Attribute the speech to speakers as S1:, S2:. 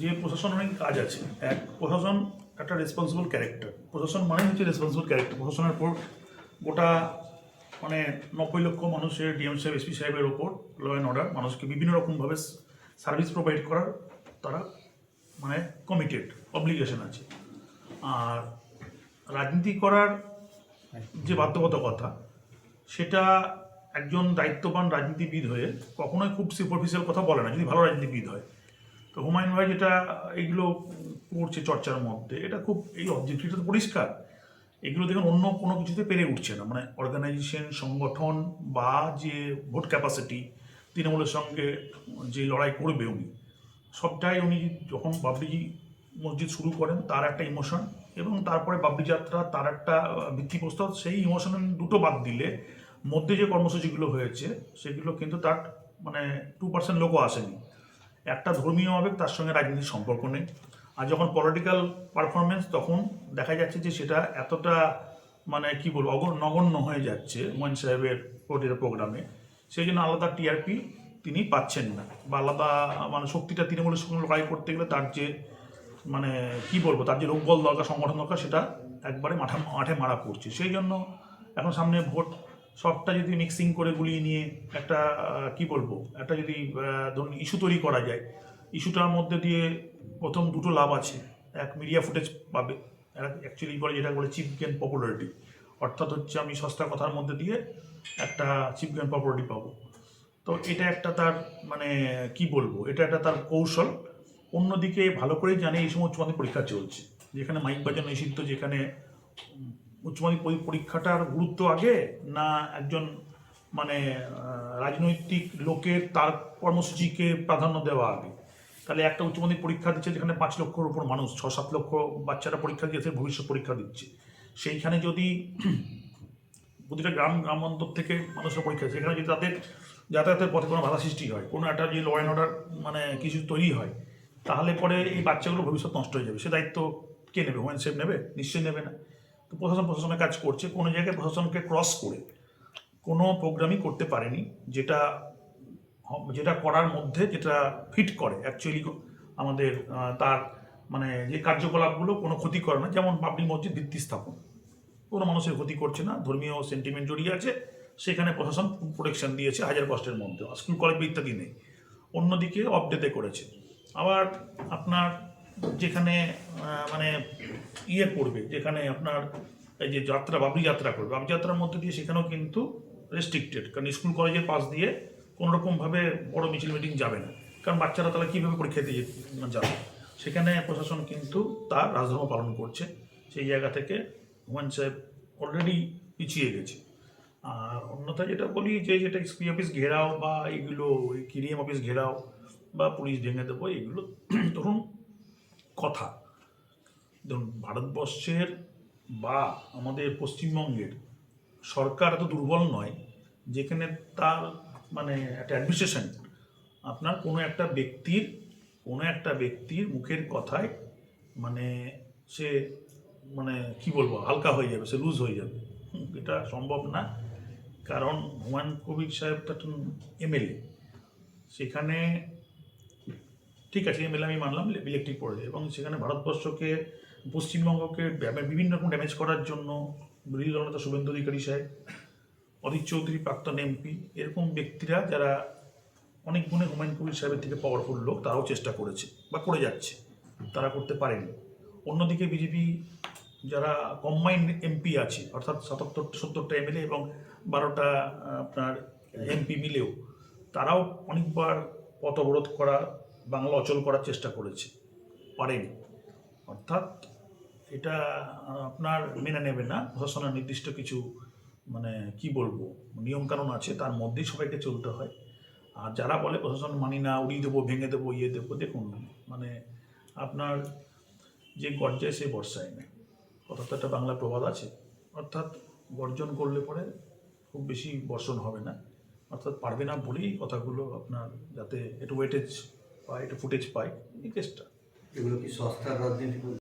S1: যে প্রশাসনের অনেক কাজ আছে। প্রশাসন একটা রেসপন্সিবল ক্যারেক্টার। প্রশাসন মানে হচ্ছে রেসপন্সিবল ক্যারেক্টার। প্রশাসনের উপর গোটা মানে 90 লক্ষ মানুষের ডিএম সাহেব এসপি সাহেবের ওপর ল অ্যান্ড অর্ডার মানুষকে বিভিন্ন রকমভাবে সার্ভিস প্রোভাইড করার তারা মানে কমিটেড, অব্লিগেশন আছে। আর রাজনীতি করার যে বাধ্যবাধকতা, সেটা একজন দায়িত্ববান রাজনীতিবিদ হয়ে কখনোই খুব সুপারফিশিয়াল কথা বলে না, যদি ভালো রাজনীতিবিদ হয়। তো হুমায়ুন ভাই যেটা এইগুলো করছে চর্চার মধ্যে, এটা খুব এই অবজেক্টিভটা তো পরিষ্কার। এগুলো দেখুন অন্য কোনো কিছুতে পেরে উঠছে না, মানে অর্গানাইজেশন, সংগঠন বা যে ভোট ক্যাপাসিটি, তৃণমূলের সঙ্গে যে লড়াই করবে উনি, সবটাই উনি যখন বাবরি মসজিদ শুরু করেন তার একটা ইমোশন, এবং তারপরে বাবরি যাত্রা তার একটা ভিত্তিপ্রস্তর, সেই ইমোশন দুটো বাদ দিলে মধ্যে যে কর্মসূচিগুলো হয়েছে সেগুলো কিন্তু তার মানে 2% লোকও আসেনি। একটা ধর্মীয় আবেগ, তার সঙ্গে রাজনীতির সম্পর্ক নেই। আর যখন পলিটিক্যাল পারফরমেন্স, তখন দেখা যাচ্ছে যে সেটা এতটা মানে কি বলবো নগণ্য হয়ে যাচ্ছে হুমায়ুন সাহেবের প্রোগ্রামে। সেই জন্য আলাদা টিআরপি তিনি পাচ্ছেন না, বা আলাদা মানে শক্তিটা তৃণমূলের সঙ্গে লড়াই করতে গেলে তার যে মানে কি বলবো তার যে লোকবল দরকার, সংগঠন দরকার, সেটা একবারে মাঠে মারা পড়ছে। সেই জন্য এখন সামনে ভোট, সবটা যদি মিক্সিং করে গুলিয়ে নিয়ে একটা কি বলবো একটা যদি ধরুন ইস্যু তৈরি করা যায়, ইস্যুটার মধ্যে দিয়ে প্রথম দুটো লাভ আছে। এক, মিডিয়া ফুটেজ পাবে, অ্যাকচুয়ালি বলে যেটা বলে চিপ গেন পপুলারিটি, অর্থাৎ হচ্ছে আমি সস্তা কথার মধ্যে দিয়ে একটা চিপ গেন পপুলারিটি পাবো। তো এটা একটা তার মানে কি বলবো, এটা একটা তার কৌশল। অন্যদিকে ভালো করেই জানে এই সময় উচ্চ মাধ্যমিক পরীক্ষা চলছে, যেখানে মাইক বাজানো নিষিদ্ধ, যেখানে উচ্চ মাধ্যমিক পরীক্ষাটার গুরুত্ব আগে না একজন মানে রাজনৈতিক লোকের তার কর্মসূচিকে প্রাধান্য দেওয়া আগে। তাহলে একটা উচ্চ মাধ্যমিক পরীক্ষা দিচ্ছে যেখানে 5 লক্ষর উপর মানুষ, 6-7 লক্ষ বাচ্চারা পরীক্ষা দিয়েছে, ভবিষ্যৎ পরীক্ষা দিচ্ছে। সেইখানে যদি প্রতিটা গ্রামান্তর থেকে মানুষের পরীক্ষা, সেখানে যদি তাদের যাতায়াতের পথে কোনো বাধা সৃষ্টি হয়, কোনো একটা যে ল অ্যান্ড অর্ডার মানে কিছু তৈরি হয়, তাহলে পরে এই বাচ্চাগুলো ভবিষ্যৎ নষ্ট হয়ে যাবে। সে দায়িত্ব কে নেবে? হুমায়ুন সাহেব নেবে? নিশ্চয়ই নেবে না। তো প্রশাসনের কাজ করছে, কোনো জায়গায় প্রশাসনকে ক্রস করে কোনো প্রোগ্রামই করতে পারেনি, যেটা যেটা করার মধ্যে যেটা ফিট করে অ্যাকচুয়ালি আমাদের তার মানে যে কার্যকলাপগুলো কোনো ক্ষতি করে না। যেমন বাবরি মসজিদ ভিত্তি স্থাপন, কোনো মানুষের ক্ষতি করছে না, ধর্মীয় সেন্টিমেন্ট জড়িয়ে আছে, সেখানে প্রশাসন প্রোটেকশন দিয়েছে হাজার কষ্টের মধ্যে, স্কুল কলেজ ইত্যাদি নেই। অন্যদিকে অপডেটে করেছে। আবার আপনার যেখানে মানে ইয়ে করবে, যেখানে আপনার এই যে যাত্রা বাবরি যাত্রা করবে, বাবরি যাত্রার মধ্যে দিয়ে সেখানেও কিন্তু রেস্ট্রিক্টেড, কারণ স্কুল কলেজের পাশ দিয়ে কোনোরকমভাবে বড় মিছিল মিটিং যাবে না, কারণ বাচ্চারা তাহলে কীভাবে পরীক্ষা দিয়ে যাবে। সেখানে প্রশাসন কিন্তু তার রাজধর্ম পালন করছে। সেই জায়গা থেকে হুমায়ুন সাহেব অলরেডি পিছিয়ে গেছে। আর অন্যথায় যেটা বলি যে যেটা এসপি অফিস ঘেরাও বা এইগুলো কিডিএম অফিস ঘেরাও বা পুলিশ ভেঙে দেবো, এগুলো ধরুন কথা। ধরুন ভারতবর্ষের বা আমাদের পশ্চিমবঙ্গের সরকার এত দুর্বল নয় যেখানে তার মানে একটা অ্যাডমিনিস্ট্রেশন আপনার কোনো একটা ব্যক্তির মুখের কথায় মানে সে মানে কি বলবো হালকা হয়ে যাবে, সে লুজ হয়ে যাবে। এটা সম্ভব না। কারণ হুমায়ুন কবির সাহেব তো একজন এমএলএ, সেখানে ঠিক আছে এমএলএ আমি মানলাম ইলেকট্রিক পড়ে, এবং সেখানে ভারতবর্ষকে পশ্চিমবঙ্গকে বিভিন্ন রকম ড্যামেজ করার জন্য বিরোধী দলনেতা শুভেন্দু অধিকারী সাহেব, অধীর চৌধুরী প্রাক্তন এমপি, এরকম ব্যক্তিরা যারা অনেক গুণে হুমায়ুন কবির সাহেবের থেকে পাওয়ারফুল লোক, তারাও চেষ্টা করেছে বা করে যাচ্ছে, তারা করতে পারেনি। অন্যদিকে বিজেপি যারা কম্বাইন্ড এমপি আছে, অর্থাৎ 70টা এমএলএ এবং 12টা আপনার এমপি মিলেও, তারাও অনেকবার পথ অবরোধ করা, বাংলা অচল করার চেষ্টা করেছে, পারেনি। অর্থাৎ এটা আপনার মেনে নেবে না। প্রশাসনের নির্দিষ্ট কিছু মানে কি বলবো নিয়মকানুন আছে, তার মধ্যেই সবাইকে চলতে হয়। আর যারা বলে প্রশাসন মানি না, উড়িয়ে দেবো, ভেঙে দেবো, ইয়ে দেবো, দেখুন মানে আপনার যে গর্জায় সে বর্ষায় না, কথা তো একটা বাংলা প্রবাদ আছে। অর্থাৎ গর্জন করলে পরে খুব বেশি বর্ষণ হবে না, অর্থাৎ পারবে না বলেই কথাগুলো আপনার যাতে একটু ওয়েটেজ পায়, একটু ফুটেজ পায়, এই কেসটা।
S2: এগুলো কি সস্তার রাজনীতি?